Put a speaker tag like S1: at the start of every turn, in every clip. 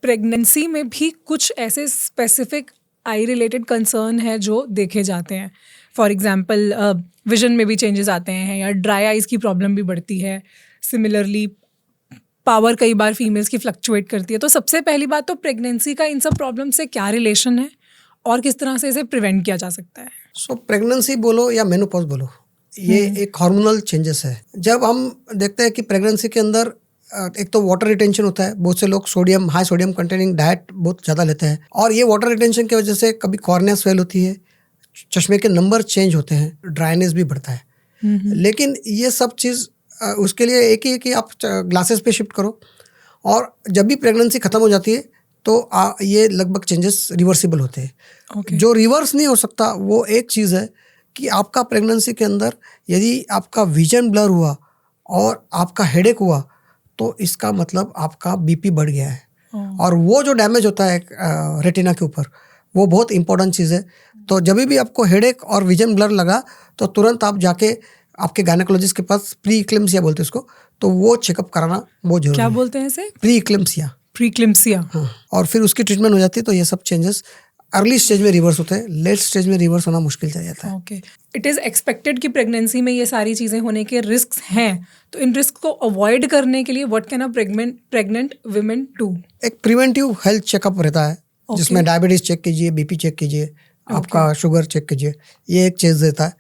S1: Pregnancy में भी कुछ ऐसे स्पेसिफिक आई रिलेटेड कंसर्न है जो देखे जाते हैं. फॉर एग्जांपल विजन में भी चेंजेस आते हैं या ड्राई आइज़ की प्रॉब्लम भी बढ़ती है. सिमिलरली पावर कई बार फीमेल्स की फ्लक्चुएट करती है. तो सबसे पहली बात तो प्रेगनेंसी का इन सब प्रॉब्लम से क्या रिलेशन है और किस तरह से इसे प्रिवेंट किया जा सकता है?
S2: सो प्रेगनेंसी बोलो या मेनोपॉज बोलो, ये एक हार्मोनल चेंजेस है. जब हम देखते हैं कि प्रेगनेंसी के अंदर एक तो वाटर रिटेंशन होता है. बहुत से लोग हाई सोडियम कंटेनिंग डाइट बहुत ज़्यादा लेते हैं और ये वाटर रिटेंशन की वजह से कभी कॉर्निया स्वेल होती है, चश्मे के नंबर चेंज होते हैं, ड्राइनेस भी बढ़ता है. लेकिन ये सब चीज़ उसके लिए एक ही है कि आप ग्लासेस पे शिफ्ट करो और जब भी प्रेगनेंसी ख़त्म हो जाती है तो ये लगभग चेंजेस रिवर्सिबल होते हैं. जो रिवर्स नहीं हो सकता वो एक चीज़ है कि आपका प्रेगनेंसी के अंदर यदि आपका विजन ब्लर हुआ और आपका हेडेक हुआ तो इसका मतलब आपका बीपी बढ़ गया है. और वो जो डैमेज होता है रेटिना के ऊपर वो बहुत इंपॉर्टेंट चीज़ है. तो जब भी आपको हेडेक और विजन ब्लर लगा तो तुरंत आप जाके आपके गायनेकोलॉजिस्ट के पास प्री इक्लेम्सिया बोलते हैं उसको, तो वो चेकअप कराना बहुत जरूरी है.
S1: क्या बोलते हैं इसे?
S2: Pre eclampsia. हाँ, और फिर उसकी ट्रीटमेंट हो जाती है. तो ये सब चेंजेस अर्ली स्टेज में रिवर्स होते हैं, लेट स्टेज में रिवर्स होना मुश्किल चल जाता है.
S1: ओके. इट इज़ एक्सपेक्टेड कि प्रेगनेंसी में ये सारी चीज़ें होने के रिस्क हैं, तो इन रिस्क को अवॉइड करने के लिए what can a pregnant women do?
S2: एक प्रिवेंटिव हेल्थ चेकअप रहता है जिसमें डायबिटीज चेक कीजिए, बीपी चेक कीजिए, आपका शुगर चेक कीजिए, ये एक चीज़ रहता है.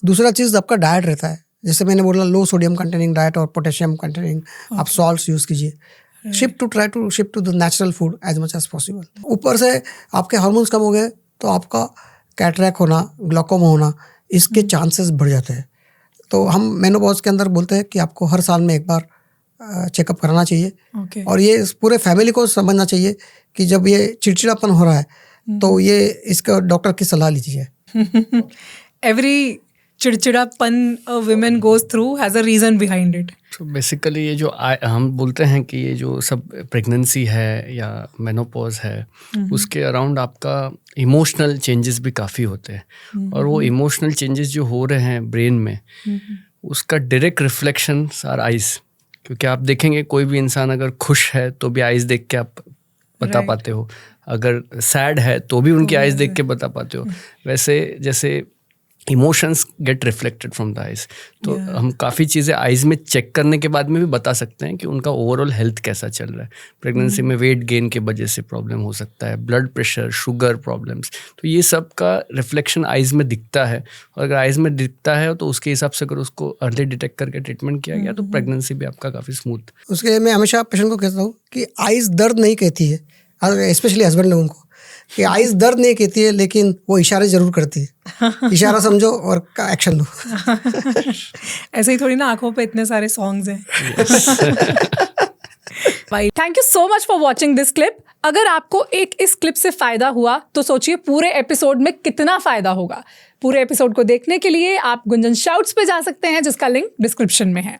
S2: दूसरा चीज़ आपका डाइट रहता है. जैसे मैंने बोला लो सोडियम कंटेनिंग डाइट और पोटेशियम कंटेनिंग आप सॉल्ट्स यूज़ कीजिए. Try to shift to the natural food as much as possible. ऊपर से आपके हार्मोन्स कम हो गए तो आपका कैटरैक्ट होना, ग्लूकोमा होना, इसके चांसेस बढ़ जाते हैं. तो हम मेनोपॉज के अंदर बोलते हैं कि आपको हर साल में एक बार चेकअप कराना चाहिए. और ये पूरे फैमिली को समझना चाहिए कि जब ये चिड़चिड़ापन हो रहा है तो ये इसका डॉक्टर की सलाह लीजिए.
S1: एवरी चिड़चिड़ापन a woman goes through has a reason behind it.
S3: तो बेसिकली ये जो हम बोलते हैं कि ये जो सब प्रेगनेंसी है या मेनोपॉज है उसके अराउंड आपका इमोशनल चेंजेस भी काफ़ी होते हैं. और वो इमोशनल चेंजेस जो हो रहे हैं ब्रेन में उसका डायरेक्ट रिफ्लेक्शन आर आइज़. क्योंकि आप देखेंगे कोई भी इंसान अगर खुश है तो भी आइज़ देख के आप बता पाते हो, अगर सैड है तो भी उनकी आइज़ देख के बता पाते हो. वैसे जैसे emotions gate reflected from the eyes. तो हम काफ़ी चीज़ें आइज़ में चेक करने के बाद में भी बता सकते हैं कि उनका ओवरऑल हेल्थ कैसा चल रहा है. प्रेगनेंसी में वेट गेन के वजह से प्रॉब्लम हो सकता है, ब्लड प्रेशर, शुगर प्रॉब्लम्स, तो ये सब का रिफ्लेक्शन आइज़ में दिखता है. और अगर आइज़ में दिखता है तो उसके हिसाब से अगर उसको अर्ली डिटेक्ट करके ट्रीटमेंट किया गया तो प्रेगनेंसी भी आपका काफ़ी स्मूथ.
S2: उसके लिए मैं हमेशा पेशेंट को कहता हूँ कि आइज़ दर्द नहीं कहती है, स्पेशली हस्बैंड लोगों को, कि आइज़ दर्द नहीं कहती है लेकिन वो इशारे जरूर करती है. इशारा समझो और एक्शन लो.
S1: ऐसे ही थोड़ी ना आंखों पे इतने सारे सॉन्ग्स हैं. Thank you so much for watching this clip. अगर आपको इस क्लिप से फायदा हुआ तो सोचिए पूरे एपिसोड में कितना फायदा होगा. पूरे एपिसोड को देखने के लिए आप गुंजन शाउट्स पे जा सकते हैं जिसका लिंक डिस्क्रिप्शन में है.